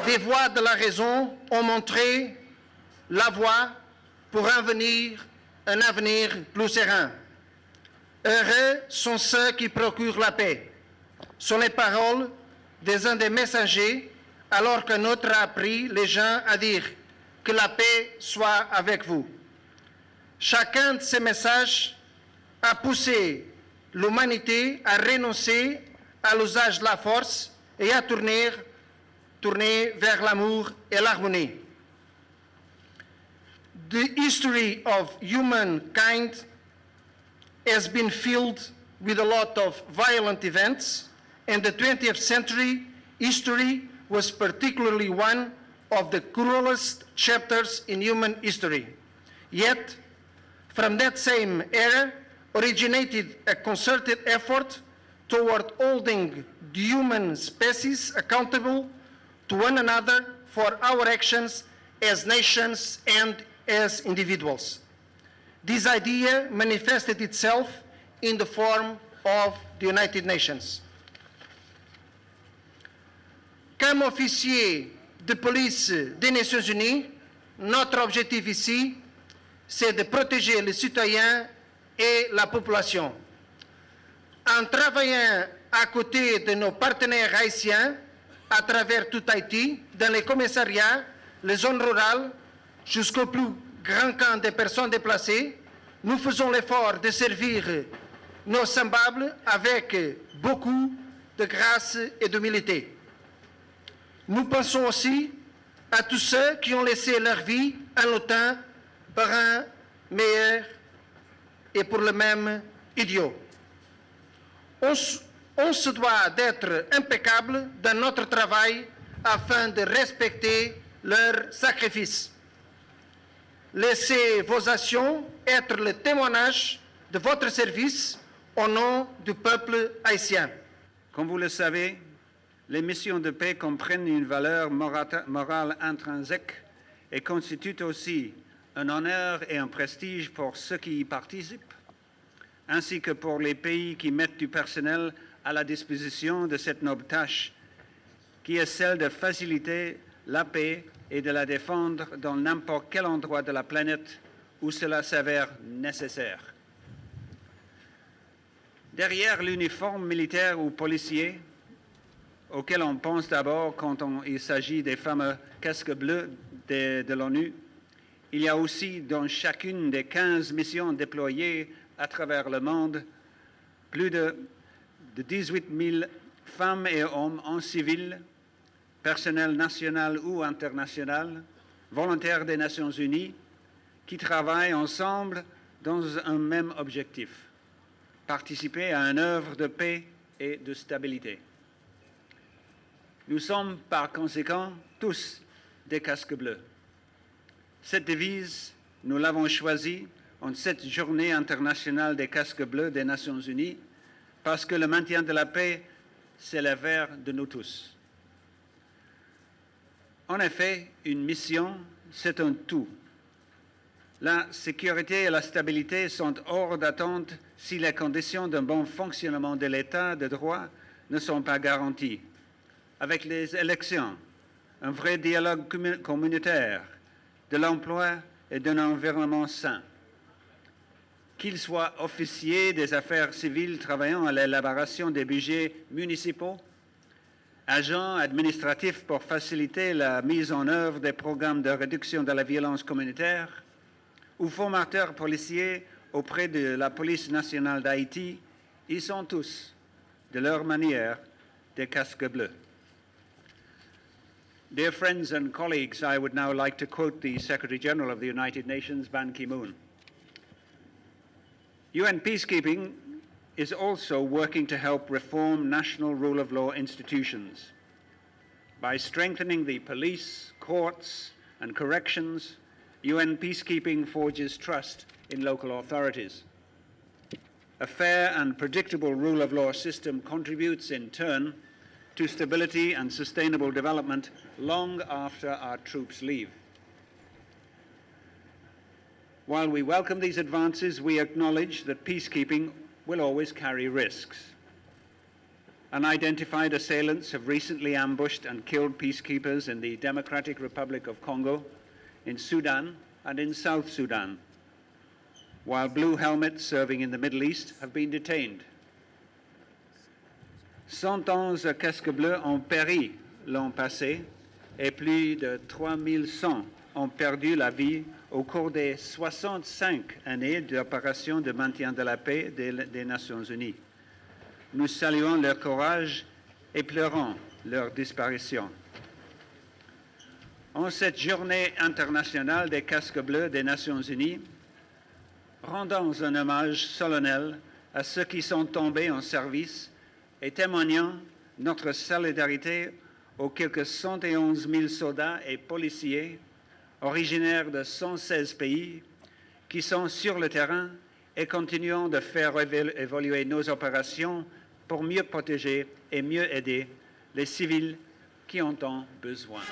Les voix de la raison ont montré la voie pour un avenir plus serein. Heureux sont ceux qui procurent la paix. Sont les paroles des uns des messagers, alors qu'un autre a appris les gens à dire que la paix soit avec vous. Chacun de ces messages a poussé l'humanité à renoncer à l'usage de la force et à tourner vers l'amour et l'harmonie. The history of humankind has been filled with a lot of violent events, and the 20th century history was particularly one of the cruelest chapters in human history. Yet, from that same era originated a concerted effort toward holding the human species accountable to one another for our actions as nations and as individuals. This idea manifested itself in the form of the United Nations. Comme officier de police des Nations Unies, notre objectif ici, c'est de protéger les citoyens et la population. En travaillant à côté de nos partenaires haïtiens, à travers tout Haïti, dans les commissariats, les zones rurales, jusqu'au plus grand camp des personnes déplacées, nous faisons l'effort de servir nos semblables avec beaucoup de grâce et d'humilité. Nous pensons aussi à tous ceux qui ont laissé leur vie en luttant pour un meilleur et pour le même idiot. On se doit d'être impeccable dans notre travail afin de respecter leur sacrifice. Laissez vos actions être le témoignage de votre service au nom du peuple haïtien. Comme vous le savez, les missions de paix comprennent une valeur morale intrinsèque et constituent aussi un honneur et un prestige pour ceux qui y participent, ainsi que pour les pays qui mettent du personnel à la disposition de cette noble tâche, qui est celle de faciliter la paix et de la défendre dans n'importe quel endroit de la planète où cela s'avère nécessaire. Derrière l'uniforme militaire ou policier, auquel on pense d'abord quand il s'agit des fameux casques bleus de l'ONU, il y a aussi dans chacune des 15 missions déployées à travers le monde plus de 18 000 femmes et hommes en civil, personnel national ou international, volontaires des Nations Unies, qui travaillent ensemble dans un même objectif, participer à une œuvre de paix et de stabilité. Nous sommes par conséquent tous des casques bleus. Cette devise, nous l'avons choisie en cette journée internationale des casques bleus des Nations Unies parce que le maintien de la paix, c'est l'affaire de nous tous. En effet, une mission, c'est un tout. La sécurité et la stabilité sont hors d'attente si les conditions d'un bon fonctionnement de l'État de droit ne sont pas garanties. Avec les élections, un vrai dialogue communautaire, de l'emploi et d'un environnement sain. Qu'ils soient officiers des affaires civiles travaillant à l'élaboration des budgets municipaux, agents administratifs pour faciliter la mise en œuvre des programmes de réduction de la violence communautaire, ou formateurs policiers auprès de la police nationale d'Haïti, ils sont tous, de leur manière, des casques bleus. Dear friends and colleagues, I would now like to quote the Secretary General of the United Nations, Ban Ki-moon. UN peacekeeping is also working to help reform national rule of law institutions. By strengthening the police, courts, and corrections, UN peacekeeping forges trust in local authorities. A fair and predictable rule of law system contributes in turn to stability and sustainable development long after our troops leave. While we welcome these advances, we acknowledge that peacekeeping will always carry risks. Unidentified assailants have recently ambushed and killed peacekeepers in the Democratic Republic of Congo, in Sudan, and in South Sudan, while blue helmets serving in the Middle East have been detained. 111 casques bleus ont péri l'an passé et plus de 3100 ont perdu la vie au cours des 65 années d'opération de maintien de la paix des Nations Unies. Nous saluons leur courage et pleurons leur disparition. En cette journée internationale des casques bleus des Nations Unies, rendons un hommage solennel à ceux qui sont tombés en service et témoignons notre solidarité aux quelques 111 000 soldats et policiers originaires de 116 pays qui sont sur le terrain et continuons de faire évoluer nos opérations pour mieux protéger et mieux aider les civils qui en ont besoin.